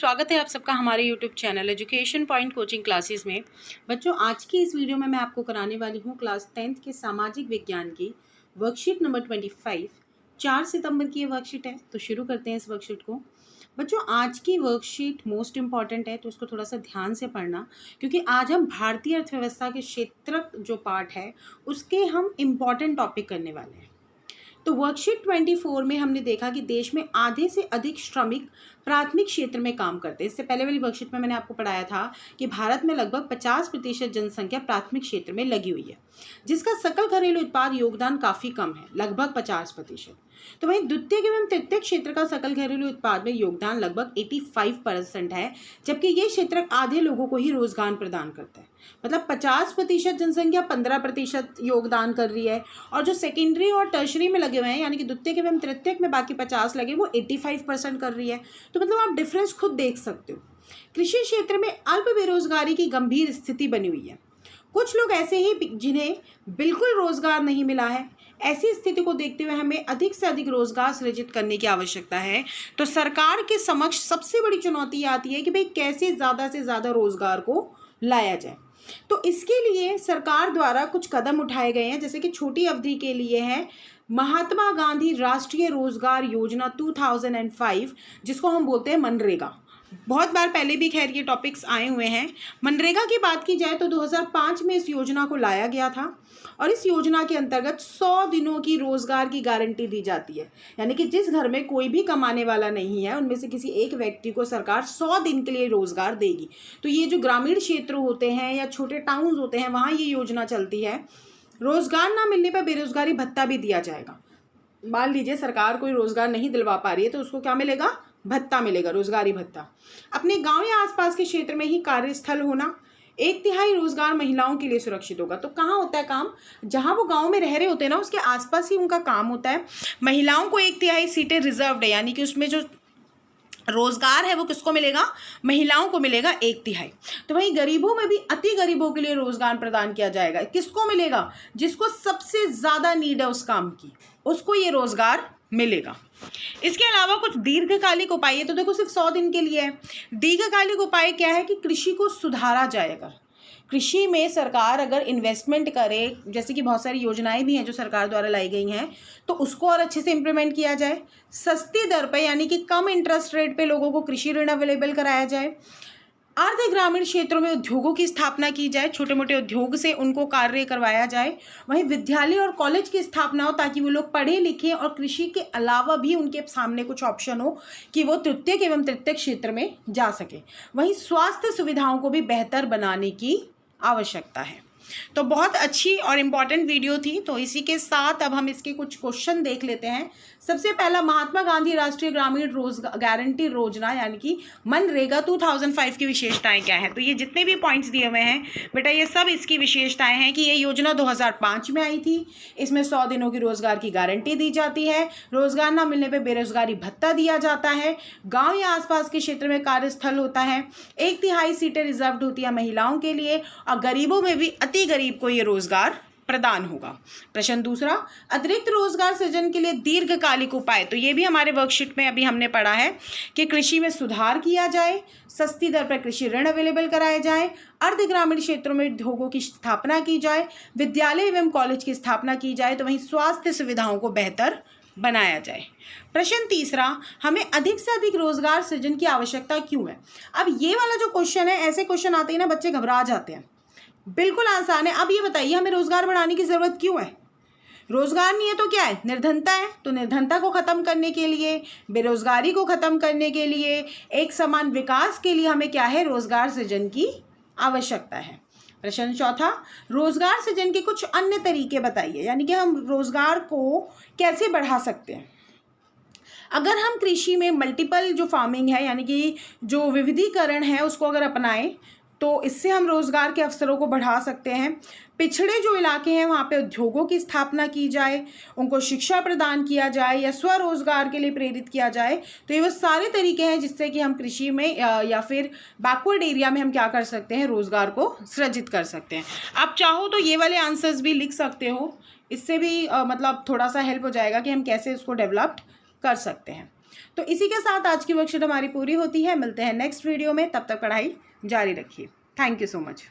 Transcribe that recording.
स्वागत है आप सबका हमारे YouTube channel education point coaching classes में। बच्चों, आज की इस वीडियो में मैं आपको कराने वाली हूँ क्लास 10th के सामाजिक विज्ञान की वर्कशीट नंबर 25। 4 सितंबर की ये वर्कशीट है, तो शुरू करते हैं इस वर्कशीट को। बच्चों, आज की वर्कशीट मोस्ट इम्पॉर्टेंट है, तो उसको थोड़ा सा ध्यान से पढ़ना, क्योंकि आज हम भारतीय अर्थव्यवस्था के क्षेत्रक जो पार्ट है उसके हम इम्पॉर्टेंट टॉपिक करने वाले हैं। तो वर्कशीट 24 में हमने देखा कि देश में आधे से अधिक श्रमिक प्राथमिक क्षेत्र में काम करते हैं। इससे पहले वाली वर्कशीट में मैंने आपको पढ़ाया था कि भारत में लगभग 50% जनसंख्या प्राथमिक क्षेत्र में लगी हुई है, जिसका सकल घरेलू उत्पाद योगदान काफ़ी कम है, लगभग 50%। तो वहीं द्वितीयक एवं तृतीयक क्षेत्र का सकल घरेलू उत्पाद में योगदान लगभग 85% है, जबकि ये क्षेत्र आधे लोगों को ही रोजगार प्रदान करता है। मतलब 50% जनसंख्या 15% योगदान कर रही है, और जो सेकेंडरी और टर्शरी में लगे हुए हैं यानी कि द्वितीयक एवं तृतीयक में बाकी 50 लगे, वो 85% कर रही है। तो मतलब आप डिफरेंस खुद देख सकते हो। कृषि क्षेत्र में अल्प बेरोजगारी की गंभीर स्थिति बनी हुई है। कुछ लोग ऐसे ही जिन्हें बिल्कुल रोजगार नहीं मिला है। ऐसी स्थिति को देखते हुए हमें अधिक से अधिक रोजगार सृजित करने की आवश्यकता है। तो सरकार के समक्ष सबसे बड़ी चुनौती आती है कि भाई कैसे ज़्यादा से ज़्यादा रोजगार को लाया जाए। तो इसके लिए सरकार द्वारा कुछ कदम उठाए गए हैं, जैसे कि छोटी अवधि के लिए है महात्मा गांधी राष्ट्रीय रोजगार योजना 2005, जिसको हम बोलते हैं मनरेगा। बहुत बार पहले भी खैर ये टॉपिक्स आए हुए हैं। मनरेगा की बात की जाए तो 2005 में इस योजना को लाया गया था, और इस योजना के अंतर्गत 100 दिनों की रोजगार की गारंटी दी जाती है। यानी कि जिस घर में कोई भी कमाने वाला नहीं है, उनमें से किसी एक व्यक्ति को सरकार 100 दिन के लिए रोजगार देगी। तो ये जो ग्रामीण क्षेत्र होते हैं या छोटे टाउन्स होते हैं, वहाँ ये योजना चलती है। रोजगार ना मिलने पर बेरोजगारी भत्ता भी दिया जाएगा। मान लीजिए सरकार कोई रोजगार नहीं दिलवा पा रही है, तो उसको क्या मिलेगा? भत्ता मिलेगा, रोजगारी भत्ता। अपने गांव या आसपास के क्षेत्र में ही कार्यस्थल होना। 1/3 रोजगार महिलाओं के लिए सुरक्षित होगा। तो कहाँ होता है काम? जहाँ वो गांव में रह रहे होते हैं ना, उसके आसपास ही उनका काम होता है। महिलाओं को 1/3 सीटें रिजर्व्ड है, यानी कि उसमें जो रोजगार है वो किसको मिलेगा? महिलाओं को मिलेगा 1/3। तो वहीं गरीबों में भी अति गरीबों के लिए रोजगार प्रदान किया जाएगा। किसको मिलेगा? जिसको सबसे ज्यादा नीड है उस काम की, उसको ये रोजगार मिलेगा। इसके अलावा कुछ दीर्घकालिक उपाय है, तो देखो सिर्फ 100 दिन के लिए है। दीर्घकालिक उपाय क्या है कि कृषि को सुधारा जाएगा। कृषि में सरकार अगर इन्वेस्टमेंट करे, जैसे कि बहुत सारी योजनाएं भी हैं जो सरकार द्वारा लाई गई हैं, तो उसको और अच्छे से इम्प्लीमेंट किया जाए। सस्ती दर पे यानी कि कम इंटरेस्ट रेट पे लोगों को कृषि ऋण अवेलेबल कराया जाए। अर्ध ग्रामीण क्षेत्रों में उद्योगों की स्थापना की जाए, छोटे मोटे उद्योग से उनको कार्य करवाया जाए। वहीं विद्यालय और कॉलेज की स्थापना हो, ताकि वो लोग पढ़े लिखें और कृषि के अलावा भी उनके सामने कुछ ऑप्शन हो कि वो तृतीयक एवं तृतीयक क्षेत्र में जा सके। वहीं स्वास्थ्य सुविधाओं को भी बेहतर बनाने की आवश्यकता है। तो बहुत अच्छी और इम्पॉर्टेंट वीडियो थी। तो इसी के साथ अब हम इसके कुछ क्वेश्चन देख लेते हैं। सबसे पहला, महात्मा गांधी राष्ट्रीय ग्रामीण रोजगार गारंटी योजना यानी कि मनरेगा 2005 की विशेषताएं क्या है? तो ये जितने भी पॉइंट्स दिए हुए हैं बेटा, ये सब इसकी विशेषताएं हैं कि ये योजना 2005 में आई थी। इसमें 100 दिनों की रोजगार की गारंटी दी जाती है। रोजगार न मिलने पर बेरोजगारी भत्ता दिया जाता है। गाँव या आसपास के क्षेत्र में कार्यस्थल होता है। 1/3 सीटें रिजर्व्ड होती है महिलाओं के लिए, और गरीबों में भी अति गरीब को ये रोजगार प्रदान होगा। प्रश्न दूसरा, अतिरिक्त रोजगार सृजन के लिए दीर्घकालिक उपाय। तो ये भी हमारे वर्कशीट में अभी हमने पढ़ा है कि कृषि में सुधार किया जाए, सस्ती दर पर कृषि ऋण अवेलेबल कराए जाए, अर्ध ग्रामीण क्षेत्रों में उद्योगों की स्थापना की जाए, विद्यालय एवं कॉलेज की स्थापना की जाए, तो वहीं स्वास्थ्य सुविधाओं को बेहतर बनाया जाए। प्रश्न तीसरा, हमें अधिक से अधिक रोजगार सृजन की आवश्यकता क्यों है? अब ये वाला जो क्वेश्चन है, ऐसे क्वेश्चन आते ही ना बच्चे घबरा जाते हैं। बिल्कुल आसान है। अब ये बताइए, हमें रोजगार बढ़ाने की जरूरत क्यों है? रोजगार नहीं है तो क्या है? निर्धनता है। तो निर्धनता को खत्म करने के लिए, बेरोजगारी को खत्म करने के लिए, एक समान विकास के लिए हमें क्या है? रोजगार सृजन की आवश्यकता है। प्रश्न चौथा, रोजगार सृजन के कुछ अन्य तरीके बताइए, यानी कि हम रोजगार को कैसे बढ़ा सकते हैं। अगर हम कृषि में मल्टीपल जो फार्मिंग है यानी कि जो विविधीकरण है उसको अगर अपनाएं, तो इससे हम रोजगार के अवसरों को बढ़ा सकते हैं। पिछड़े जो इलाके हैं वहाँ पे उद्योगों की स्थापना की जाए, उनको शिक्षा प्रदान किया जाए या स्वरोजगार के लिए प्रेरित किया जाए। तो ये वो सारे तरीके हैं जिससे कि हम कृषि में या फिर बैकवर्ड एरिया में हम क्या कर सकते हैं? रोजगार को सृजित कर सकते हैं। आप चाहो तो ये वाले आंसर्स भी लिख सकते हो, इससे भी मतलब थोड़ा सा हेल्प हो जाएगा कि हम कैसे इसको डेवलप कर सकते हैं। तो इसी के साथ आज की वर्कशीट हमारी पूरी होती है। मिलते हैं नेक्स्ट वीडियो में, तब तक पढ़ाई जारी रखिए। Thank you so much.